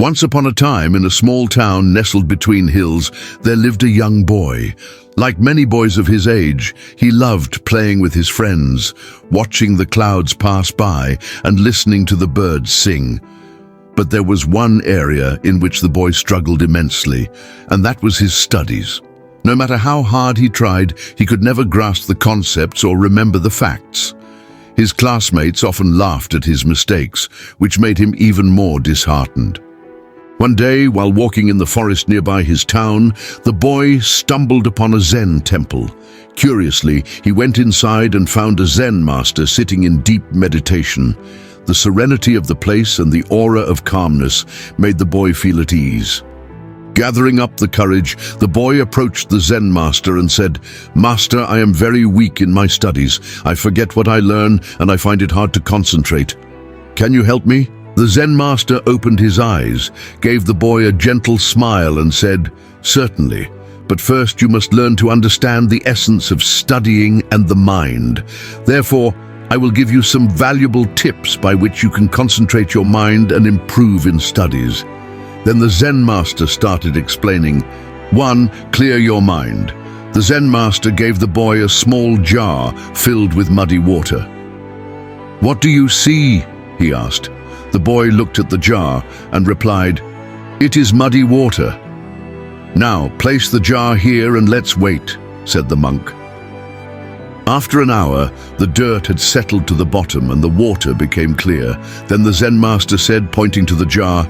Once upon a time, in a small town nestled between hills, there lived a young boy. Like many boys of his age, he loved playing with his friends, watching the clouds pass by and listening to the birds sing. But there was one area in which the boy struggled immensely, and that was his studies. No matter how hard he tried, he could never grasp the concepts or remember the facts. His classmates often laughed at his mistakes, which made him even more disheartened. One day, while walking in the forest nearby his town, the boy stumbled upon a Zen temple. Curiously, he went inside and found a Zen master sitting in deep meditation. The serenity of the place and the aura of calmness made the boy feel at ease. Gathering up the courage, the boy approached the Zen master and said, "Master, I am very weak in my studies. I forget what I learn and I find it hard to concentrate. Can you help me?" The Zen master opened his eyes, gave the boy a gentle smile and said, "Certainly, but first you must learn to understand the essence of studying and the mind. Therefore, I will give you some valuable tips by which you can concentrate your mind and improve in studies." Then the Zen master started explaining. 1. Clear your mind. The Zen master gave the boy a small jar filled with muddy water. "What do you see?" he asked. The boy looked at the jar and replied, "It is muddy water." "Now, place the jar here and let's wait," said the monk. After an hour, the dirt had settled to the bottom and the water became clear. Then the Zen master said, pointing to the jar,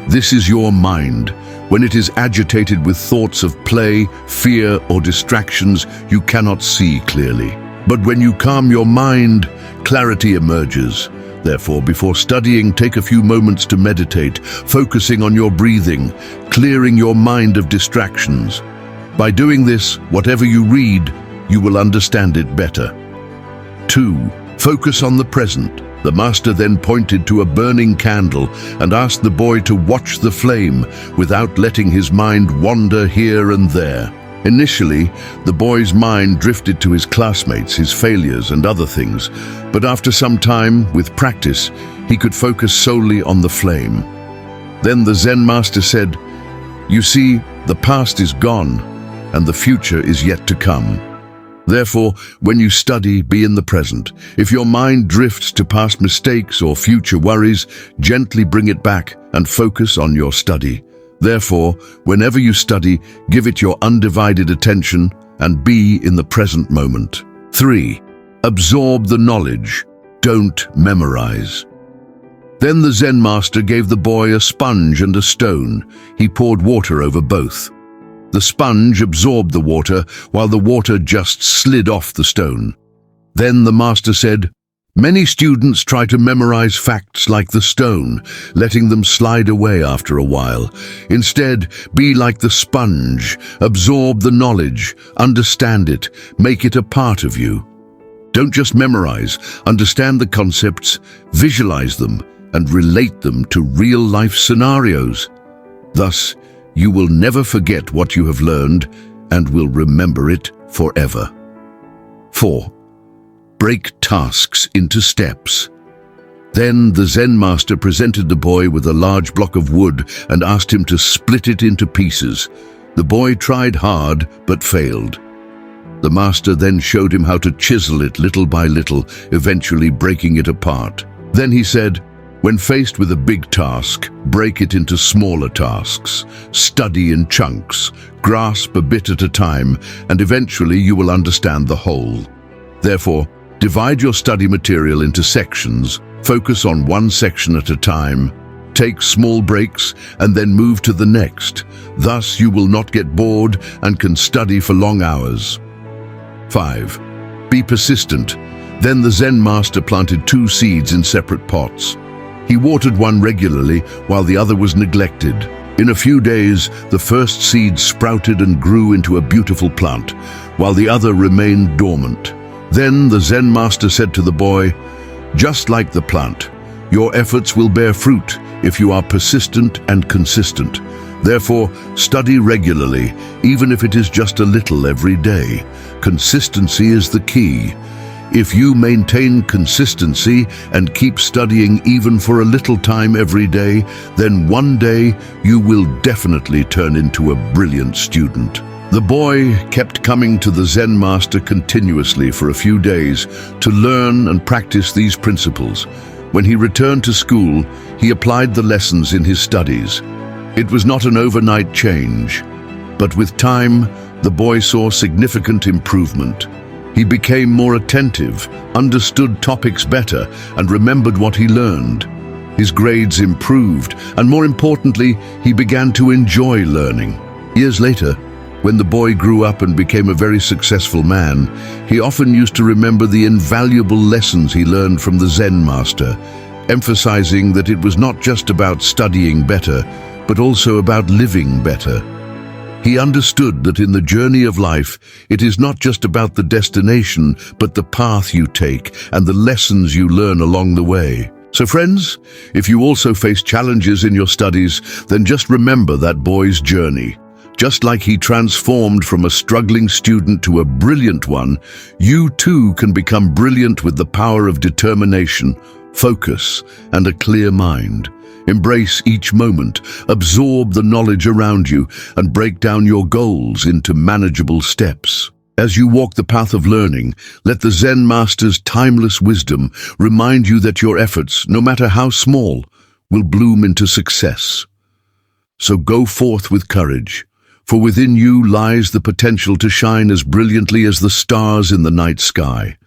"This is your mind. When it is agitated with thoughts of play, fear, or distractions, you cannot see clearly. But when you calm your mind, clarity emerges. Therefore, before studying, take a few moments to meditate, focusing on your breathing, clearing your mind of distractions. By doing this, whatever you read, you will understand it better." 2. Focus on the present. The master then pointed to a burning candle and asked the boy to watch the flame without letting his mind wander here and there. Initially, the boy's mind drifted to his classmates, his failures, and other things, but after some time, with practice, he could focus solely on the flame. Then the Zen master said, "You see, the past is gone, and the future is yet to come. Therefore, when you study, be in the present. If your mind drifts to past mistakes or future worries, gently bring it back and focus on your study. Therefore, whenever you study, give it your undivided attention and be in the present moment." 3. Absorb the knowledge. Don't memorize. Then the Zen master gave the boy a sponge and a stone. He poured water over both. The sponge absorbed the water, while the water just slid off the stone. Then the master said, "Many students try to memorize facts like the stone, letting them slide away after a while. Instead, be like the sponge, absorb the knowledge, understand it, make it a part of you. Don't just memorize, understand the concepts, visualize them, and relate them to real-life scenarios. Thus, you will never forget what you have learned and will remember it forever." 4. Break tasks into steps. Then the Zen master presented the boy with a large block of wood and asked him to split it into pieces. The boy tried hard but failed. The master then showed him how to chisel it little by little, eventually breaking it apart. Then he said, "When faced with a big task, break it into smaller tasks. Study in chunks, grasp a bit at a time, and eventually you will understand the whole. Therefore, divide your study material into sections, focus on one section at a time, take small breaks, and then move to the next. Thus, you will not get bored and can study for long hours." 5. Be persistent. Then the Zen master planted 2 seeds in separate pots. He watered one regularly while the other was neglected. In a few days, the first seed sprouted and grew into a beautiful plant, while the other remained dormant. Then the Zen master said to the boy, "Just like the plant, your efforts will bear fruit if you are persistent and consistent. Therefore, study regularly, even if it is just a little every day. Consistency is the key. If you maintain consistency and keep studying even for a little time every day, then one day you will definitely turn into a brilliant student. The boy kept coming to the Zen master continuously for a few days to learn and practice these principles. When he returned to school, he applied the lessons in his studies. It was not an overnight change, but with time, the boy saw significant improvement. He became more attentive, understood topics better, and remembered what he learned. His grades improved, and more importantly, he began to enjoy learning. Years later, when the boy grew up and became a very successful man, he often used to remember the invaluable lessons he learned from the Zen master, emphasizing that it was not just about studying better, but also about living better. He understood that in the journey of life, it is not just about the destination, but the path you take and the lessons you learn along the way. So friends, if you also face challenges in your studies, then just remember that boy's journey. Just like he transformed from a struggling student to a brilliant one, you too can become brilliant with the power of determination, focus, and a clear mind. Embrace each moment, absorb the knowledge around you, and break down your goals into manageable steps. As you walk the path of learning, let the Zen master's timeless wisdom remind you that your efforts, no matter how small, will bloom into success. So go forth with courage, for within you lies the potential to shine as brilliantly as the stars in the night sky.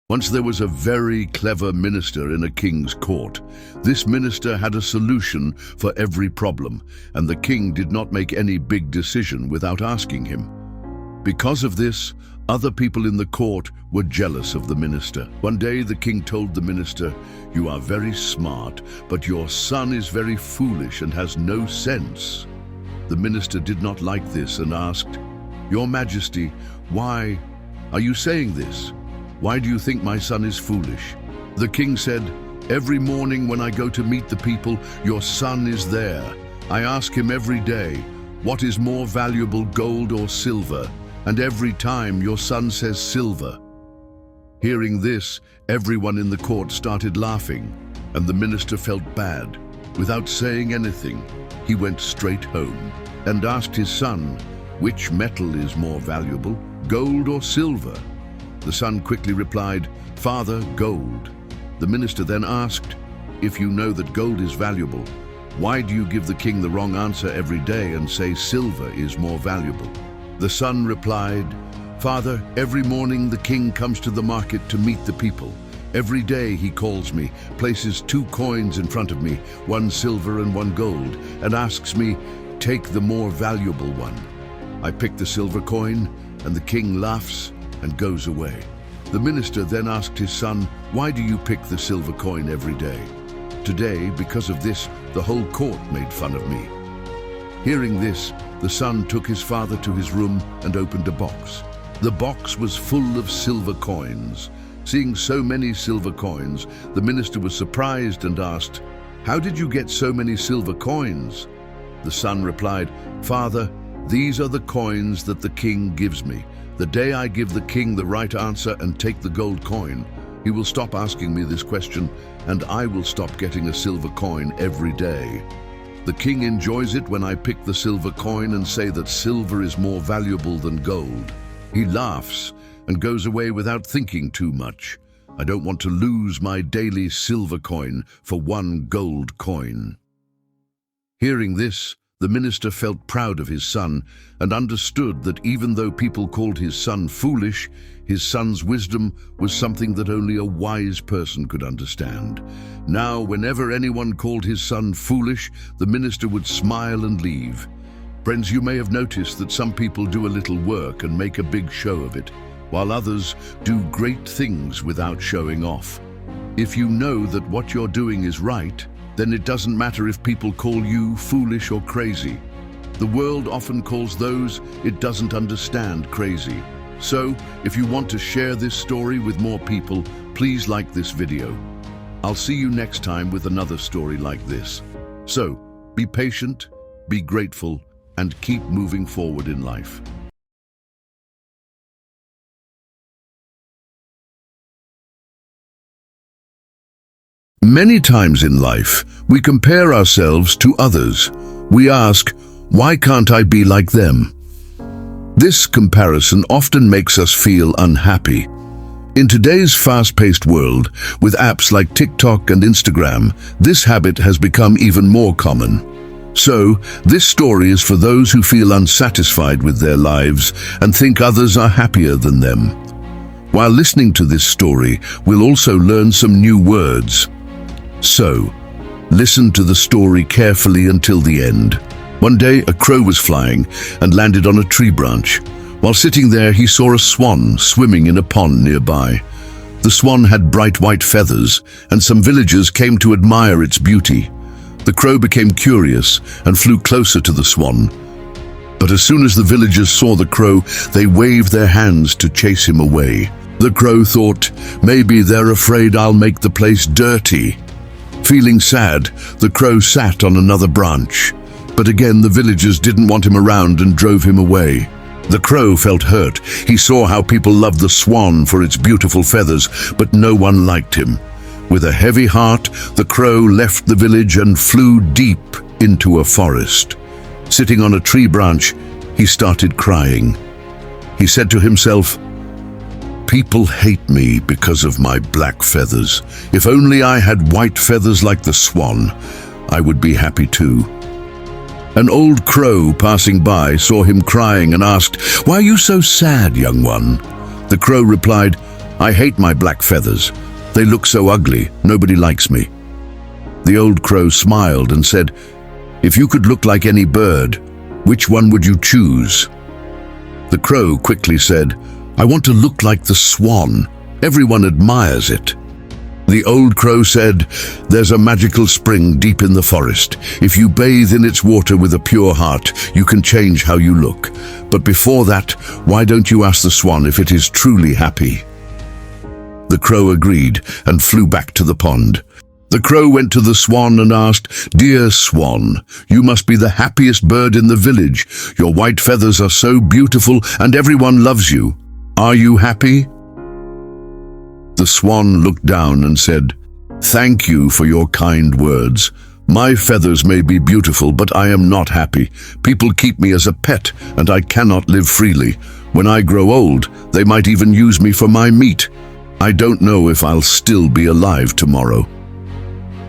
Once there was a very clever minister in a king's court. This minister had a solution for every problem, and the king did not make any big decision without asking him. Because of this, other people in the court were jealous of the minister. One day the king told the minister, "You are very smart, but your son is very foolish and has no sense." The minister did not like this and asked, "Your Majesty, why are you saying this? Why do you think my son is foolish?" The king said, "Every morning when I go to meet the people, your son is there. I ask him every day, what is more valuable, gold or silver? And every time your son says silver." Hearing this, everyone in the court started laughing, and the minister felt bad. Without saying anything, he went straight home and asked his son, "Which metal is more valuable, gold or silver?" The son quickly replied, "Father, gold." The minister then asked, "If you know that gold is valuable, why do you give the king the wrong answer every day and say silver is more valuable?" The son replied, "Father, every morning the king comes to the market to meet the people. Every day he calls me, places 2 coins in front of me, 1 silver and 1 gold, and asks me, 'Take the more valuable one.' I pick the silver coin, and the king laughs and goes away." The minister then asked his son, "Why do you pick the silver coin every day?" "Today, because of this, the whole court made fun of me." Hearing this, the son took his father to his room and opened a box. The box was full of silver coins. Seeing so many silver coins, the minister was surprised and asked, "How did you get so many silver coins?" The son replied, "Father, these are the coins that the king gives me. The day I give the king the right answer and take the gold coin, he will stop asking me this question, and I will stop getting a silver coin every day. The king enjoys it when I pick the silver coin and say that silver is more valuable than gold. He laughs and goes away without thinking too much. I don't want to lose my daily silver coin for 1 gold coin." Hearing this, the minister felt proud of his son and understood that even though people called his son foolish, his son's wisdom was something that only a wise person could understand. Now, whenever anyone called his son foolish, the minister would smile and leave. Friends, you may have noticed that some people do a little work and make a big show of it, while others do great things without showing off. If you know that what you're doing is right, then it doesn't matter if people call you foolish or crazy. The world often calls those it doesn't understand crazy. So, if you want to share this story with more people, please like this video. I'll see you next time with another story like this. So, be patient, be grateful, and keep moving forward in life. Many times in life, we compare ourselves to others. We ask, why can't I be like them? This comparison often makes us feel unhappy. In today's fast-paced world, with apps like TikTok and Instagram, this habit has become even more common. So, this story is for those who feel unsatisfied with their lives and think others are happier than them. While listening to this story, we'll also learn some new words. So, listen to the story carefully until the end. One day, a crow was flying and landed on a tree branch. While sitting there, he saw a swan swimming in a pond nearby. The swan had bright white feathers, and some villagers came to admire its beauty. The crow became curious and flew closer to the swan. But as soon as the villagers saw the crow, they waved their hands to chase him away. The crow thought, maybe they're afraid I'll make the place dirty. Feeling sad, the crow sat on another branch. But again, the villagers didn't want him around and drove him away. The crow felt hurt. He saw how people loved the swan for its beautiful feathers, but no one liked him. With a heavy heart, the crow left the village and flew deep into a forest. Sitting on a tree branch, he started crying. He said to himself, "People hate me because of my black feathers. If only I had white feathers like the swan, I would be happy too." An old crow passing by saw him crying and asked, "Why are you so sad, young one?" The crow replied, "I hate my black feathers. They look so ugly, nobody likes me." The old crow smiled and said, "If you could look like any bird, which one would you choose?" The crow quickly said, "I want to look like the swan. Everyone admires it." The old crow said, "There's a magical spring deep in the forest. If you bathe in its water with a pure heart, you can change how you look. But before that, why don't you ask the swan if it is truly happy?" The crow agreed and flew back to the pond. The crow went to the swan and asked, "Dear swan, you must be the happiest bird in the village. Your white feathers are so beautiful and everyone loves you. Are you happy?" The swan looked down and said, "Thank you for your kind words. My feathers may be beautiful, but I am not happy. People keep me as a pet, and I cannot live freely. When I grow old, they might even use me for my meat. I don't know if I'll still be alive tomorrow."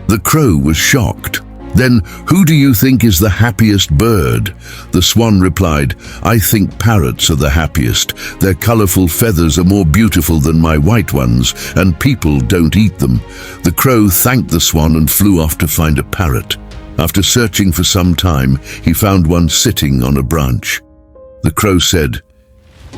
The crow was shocked. "Then who do you think is the happiest bird?" The swan replied, "I think parrots are the happiest. Their colorful feathers are more beautiful than my white ones, and people don't eat them." The crow thanked the swan and flew off to find a parrot. After searching for some time, he found one sitting on a branch. The crow said,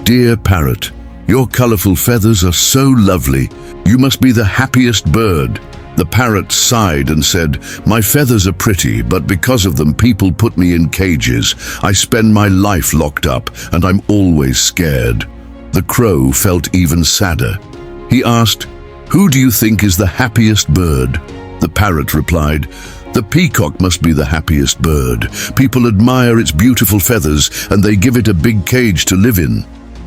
"Dear parrot, your colorful feathers are so lovely. You must be the happiest bird." The parrot sighed and said, "My feathers are pretty, but because of them people put me in cages. I spend my life locked up, and I'm always scared." The crow felt even sadder. He asked, "Who do you think is the happiest bird?" The parrot replied, "The peacock must be the happiest bird. People admire its beautiful feathers, and they give it a big cage to live in."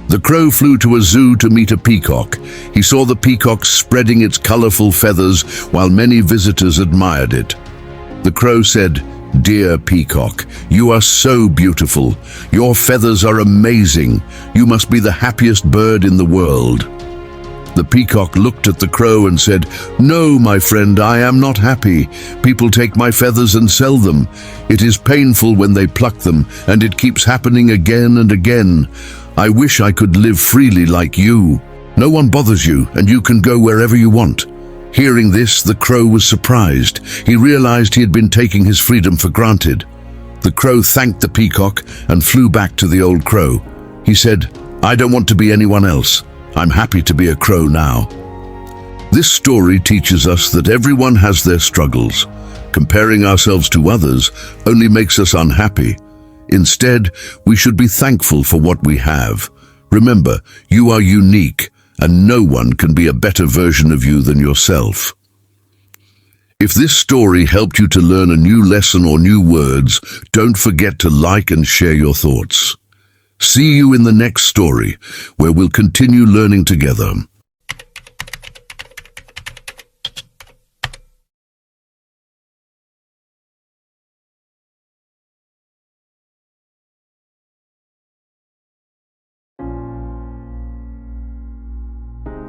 The crow flew to a zoo to meet a peacock. He saw the peacock spreading its colorful feathers while many visitors admired it. The crow said, "Dear peacock, you are so beautiful. Your feathers are amazing. You must be the happiest bird in the world." The peacock looked at the crow and said, "No, my friend, I am not happy. People take my feathers and sell them. It is painful when they pluck them, and it keeps happening again and again. I wish I could live freely like you. No one bothers you, and you can go wherever you want." Hearing this, the crow was surprised. He realized he had been taking his freedom for granted. The crow thanked the peacock and flew back to the old crow. He said, "I don't want to be anyone else. I'm happy to be a crow now." This story teaches us that everyone has their struggles. Comparing ourselves to others only makes us unhappy. Instead, we should be thankful for what we have. Remember, you are unique, and no one can be a better version of you than yourself. If this story helped you to learn a new lesson or new words, don't forget to like and share your thoughts. See you in the next story, where we'll continue learning together.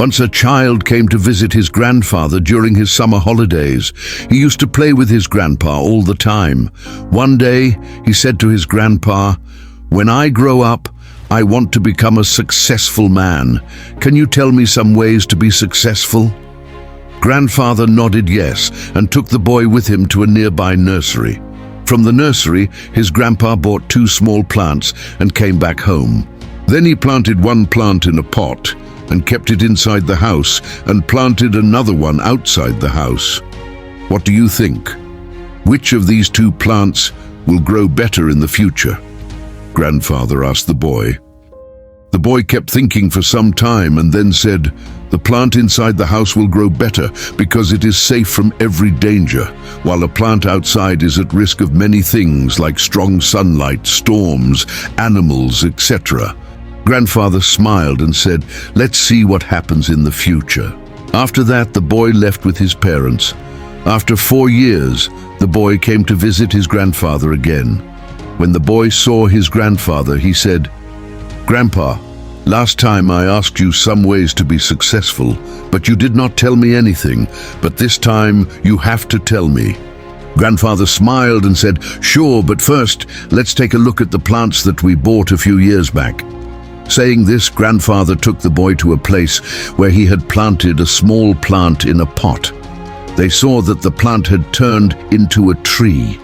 Once a child came to visit his grandfather during his summer holidays. He used to play with his grandpa all the time. One day, he said to his grandpa, "When I grow up, I want to become a successful man. Can you tell me some ways to be successful?" Grandfather nodded yes and took the boy with him to a nearby nursery. From the nursery, his grandpa bought 2 small plants and came back home. Then he planted one plant in a pot and kept it inside the house and planted another one outside the house. What do you think? Which of these 2 plants will grow better in the future? Grandfather asked the boy. The boy kept thinking for some time and then said, "The plant inside the house will grow better because it is safe from every danger, while a plant outside is at risk of many things like strong sunlight, storms, animals, etc." Grandfather smiled and said, "Let's see what happens in the future." After that, the boy left with his parents. After 4 years, the boy came to visit his grandfather again. When the boy saw his grandfather, he said, "Grandpa, last time I asked you some ways to be successful, but you did not tell me anything, but this time you have to tell me." Grandfather smiled and said, "Sure, but first, let's take a look at the plants that we bought a few years back." Saying this, Grandfather took the boy to a place where he had planted a small plant in a pot. They saw that the plant had turned into a tree.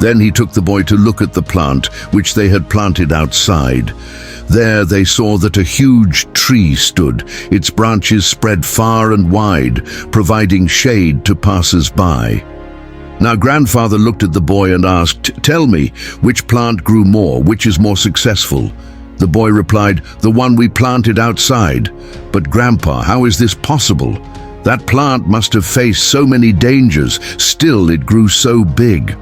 Then he took the boy to look at the plant which they had planted outside. There they saw that a huge tree stood, its branches spread far and wide, providing shade to passers-by. Now Grandfather looked at the boy and asked, "Tell me, which plant grew more, which is more successful?" The boy replied, "The one we planted outside." "But Grandpa, how is this possible? That plant must have faced so many dangers, still it grew so big."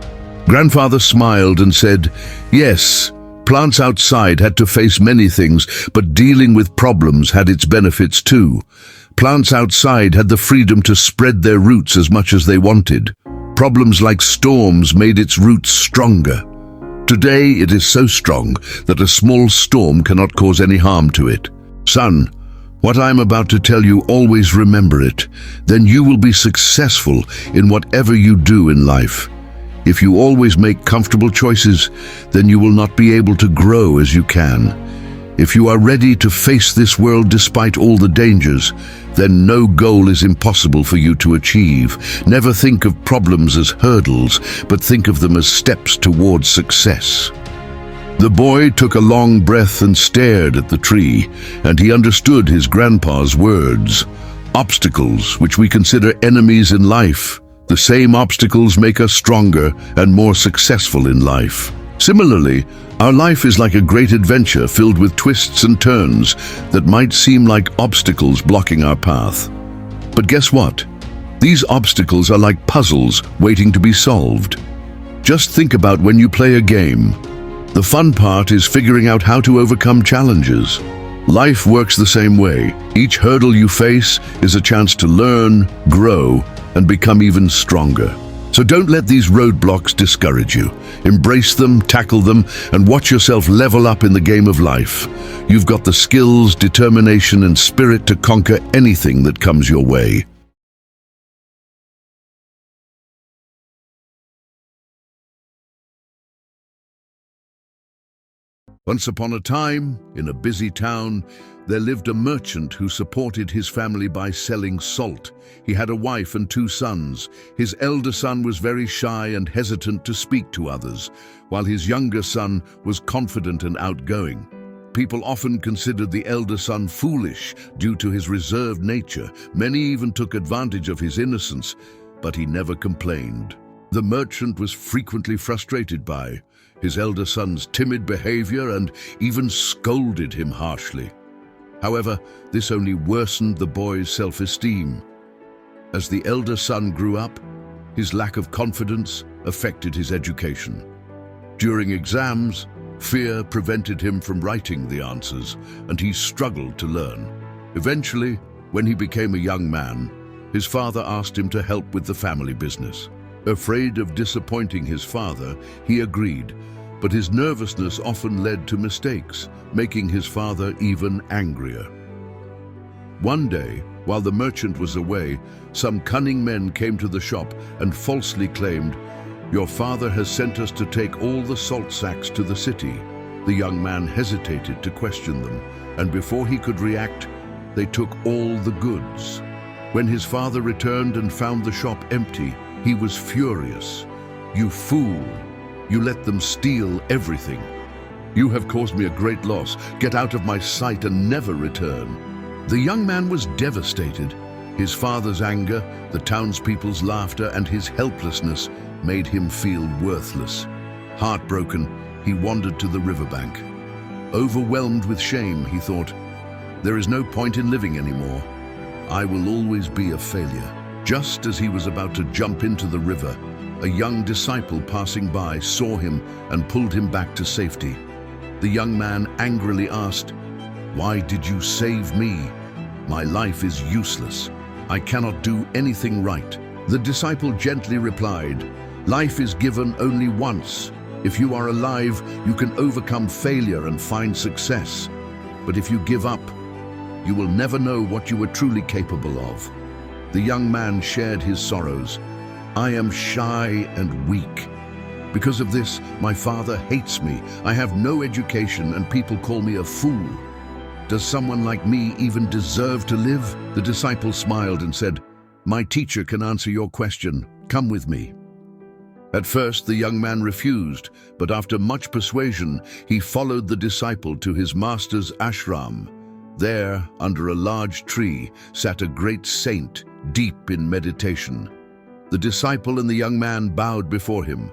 Grandfather smiled and said, "Yes, plants outside had to face many things, but dealing with problems had its benefits too. Plants outside had the freedom to spread their roots as much as they wanted. Problems like storms made its roots stronger. Today it is so strong that a small storm cannot cause any harm to it. Son, what I am about to tell you, always remember it. Then you will be successful in whatever you do in life. If you always make comfortable choices, then you will not be able to grow as you can. If you are ready to face this world despite all the dangers, then no goal is impossible for you to achieve. Never think of problems as hurdles, but think of them as steps towards success." The boy took a long breath and stared at the tree, and he understood his grandpa's words. Obstacles, which we consider enemies in life, the same obstacles make us stronger and more successful in life. Similarly, our life is like a great adventure filled with twists and turns that might seem like obstacles blocking our path. But guess what? These obstacles are like puzzles waiting to be solved. Just think about when you play a game. The fun part is figuring out how to overcome challenges. Life works the same way. Each hurdle you face is a chance to learn, grow, and become even stronger. So don't let these roadblocks discourage you. Embrace them, tackle them, and watch yourself level up in the game of life. You've got the skills, determination, and spirit to conquer anything that comes your way. Once upon a time, in a busy town, there lived a merchant who supported his family by selling salt. He had a wife and 2 sons. His elder son was very shy and hesitant to speak to others, while his younger son was confident and outgoing. People often considered the elder son foolish due to his reserved nature. Many even took advantage of his innocence, but he never complained. The merchant was frequently frustrated by his elder son's timid behavior and even scolded him harshly. However, this only worsened the boy's self-esteem. As the elder son grew up, his lack of confidence affected his education. During exams, fear prevented him from writing the answers, and he struggled to learn. Eventually, when he became a young man, his father asked him to help with the family business. Afraid of disappointing his father, he agreed, but his nervousness often led to mistakes, making his father even angrier. One day, While the merchant was away, some cunning men came to the shop and falsely claimed, "Your father has sent us to take all the salt sacks to the city." The young man hesitated to question them, and before he could react, they took all the goods. When his father returned and found the shop empty, he was furious. "You fool! You let them steal everything. You have caused me a great loss. Get out of my sight and never return." The young man was devastated. His father's anger, the townspeople's laughter, and his helplessness made him feel worthless. Heartbroken, he wandered to the riverbank. Overwhelmed with shame, he thought, "There is no point in living anymore. I will always be a failure." Just as he was about to jump into the river, a young disciple passing by saw him and pulled him back to safety. The young man angrily asked, "Why did you save me? My life is useless. I cannot do anything right." The disciple gently replied, "Life is given only once. If you are alive, you can overcome failure and find success. But if you give up, you will never know what you were truly capable of." The young man shared his sorrows. "I am shy and weak. Because of this, my father hates me. I have no education and people call me a fool. Does someone like me even deserve to live?" The disciple smiled and said, "My teacher can answer your question. Come with me." At first, the young man refused, but after much persuasion, he followed the disciple to his master's ashram. There, under a large tree, sat a great saint, deep in meditation. The disciple and the young man bowed before him.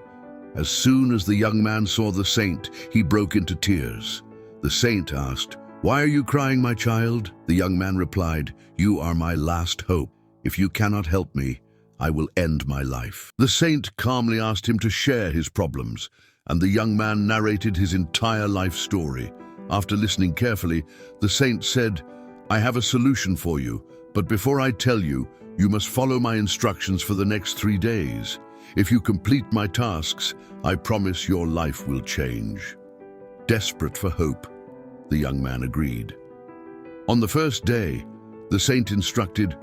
As soon as the young man saw the saint, he broke into tears. The saint asked, "Why are you crying, my child?" The young man replied, "You are my last hope. If you cannot help me, I will end my life." The saint calmly asked him to share his problems, and the young man narrated his entire life story. After listening carefully, the saint said, "I have a solution for you, but before I tell you, you must follow my instructions for the next 3 days. If you complete my tasks, I promise your life will change." Desperate for hope, the young man agreed. On the first day, the saint instructed,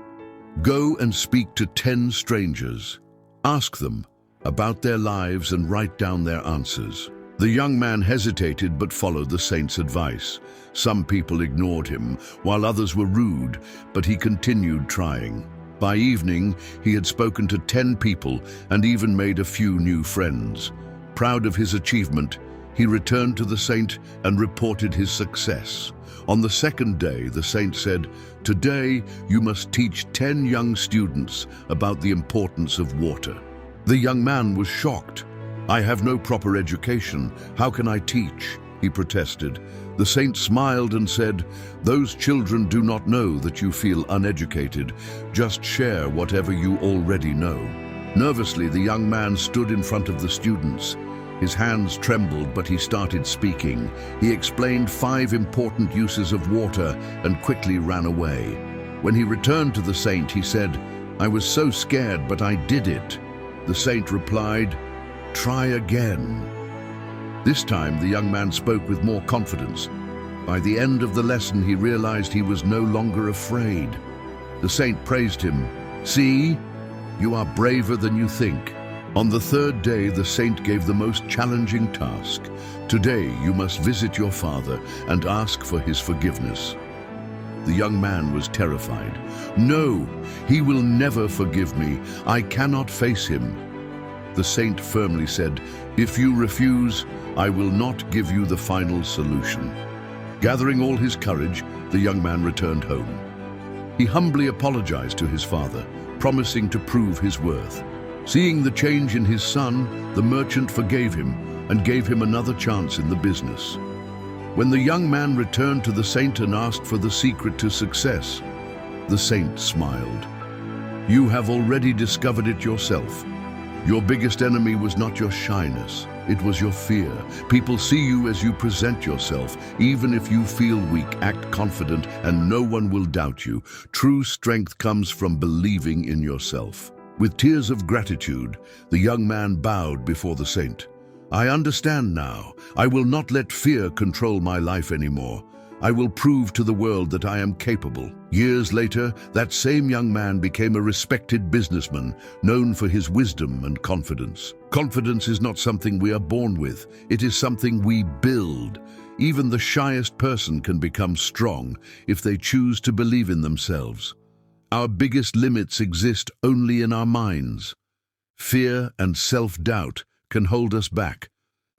"Go and speak to 10 strangers. Ask them about their lives and write down their answers." The young man hesitated but followed the saint's advice. Some people ignored him, while others were rude, but he continued trying. By evening, he had spoken to 10 people and even made a few new friends. Proud of his achievement, he returned to the saint and reported his success. On the second day, the saint said, "Today, you must teach 10 young students about the importance of water." The young man was shocked. "I have no proper education. How can I teach?" he protested. The saint smiled and said, "Those children do not know that you feel uneducated. Just share whatever you already know." Nervously, the young man stood in front of the students. His hands trembled, but he started speaking. He explained 5 important uses of water and quickly ran away. When he returned to the saint, he said, "I was so scared, but I did it." The saint replied, "Try again." This time, the young man spoke with more confidence. By the end of the lesson, he realized he was no longer afraid. The saint praised him. "See, you are braver than you think." On the third day, the saint gave the most challenging task. "Today, you must visit your father and ask for his forgiveness." The young man was terrified. "No, he will never forgive me. I cannot face him." The saint firmly said, "If you refuse, I will not give you the final solution." Gathering all his courage, the young man returned home. He humbly apologized to his father, promising to prove his worth. Seeing the change in his son, the merchant forgave him and gave him another chance in the business. When the young man returned to the saint and asked for the secret to success, the saint smiled. "You have already discovered it yourself. Your biggest enemy was not your shyness, it was your fear. People see you as you present yourself. Even if you feel weak, act confident and no one will doubt you. True strength comes from believing in yourself." With tears of gratitude, the young man bowed before the saint. "I understand now. I will not let fear control my life anymore. I will prove to the world that I am capable. Years later, that same young man became a respected businessman, known for his wisdom and confidence. Confidence is not something we are born with. It is something we build. Even the shyest person can become strong if they choose to believe in themselves. Our biggest limits exist only in our minds. Fear and self-doubt can hold us back,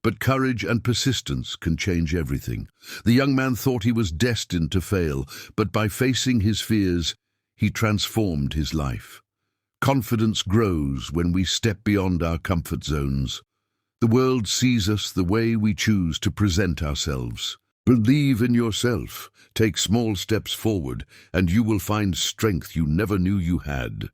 but courage and persistence can change everything. The young man thought he was destined to fail, but by facing his fears, he transformed his life. Confidence grows when we step beyond our comfort zones. The world sees us the way we choose to present ourselves. Believe in yourself, take small steps forward, and you will find strength you never knew you had.